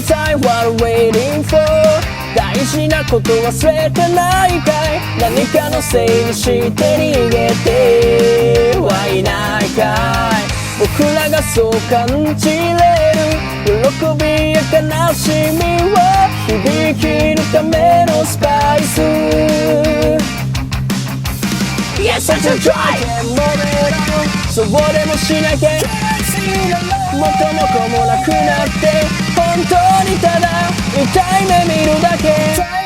time while waiting for 大事なこと忘れてないかい何かのせいにして逃げてはいないかい僕らがそう感じれる喜びや悲しみを響きるためのスパイス Yes, I should try そうでもしなきゃ元も子もなくなって本当にただ痛い目見るだけ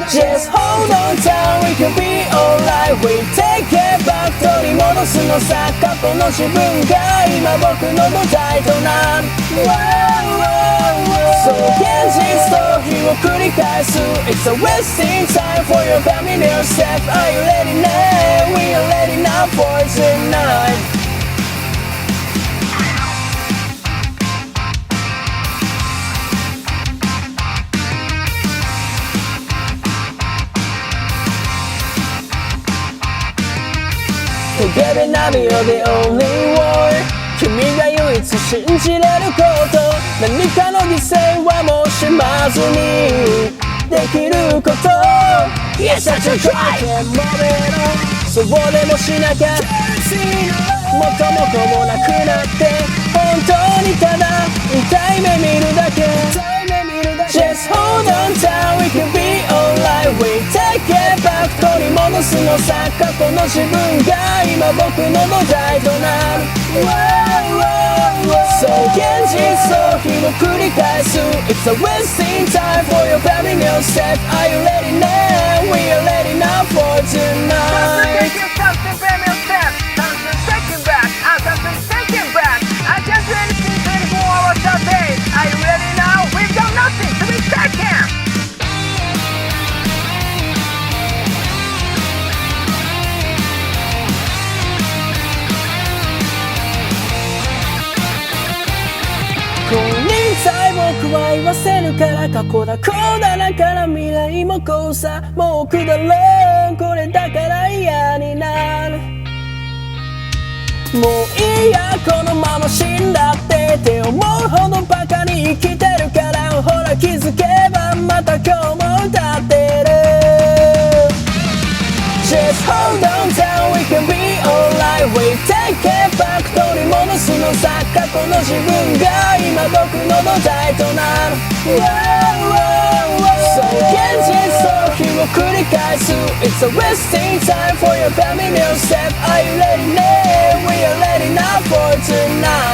Just hold on tight, we can be alright We take it back 取り戻すのさ過去の自分が今僕の土台となるそう現実と日を繰り返す It's a wasting time for your family yourself Are you ready now? We are ready now for tonight Together now you're the only one 君が唯一信じれること何かの犠牲はもうしまずにできること Yes, I should try そうでもしなきゃ元も子もなくなって本当にただ痛い目見るだけ Just hold on tight, we can be alright We take it back 取り戻すのさ過去の自分が今僕の土台となるそう現実と日を繰り返す It's a wasting time for your family yourself Are you ready now? We are ready now for tonight I can't do anything 24 hours a day Are you ready now? We've got nothing to be taken金輪際僕は言わせるから過去だこうだだから未来もこうさもうくだらんこれだから嫌になるもういいやこのまま死んだってって思うほどバカに生きてるからほら気づけばまた今日も歌ってる Just hold on tight, we can be alright We take it back 取り戻すのさ過去の自分が今僕の土台となるそう現実と日を繰り返す It's a wasting time for your family yourself Are you ready now? We are ready now for tonight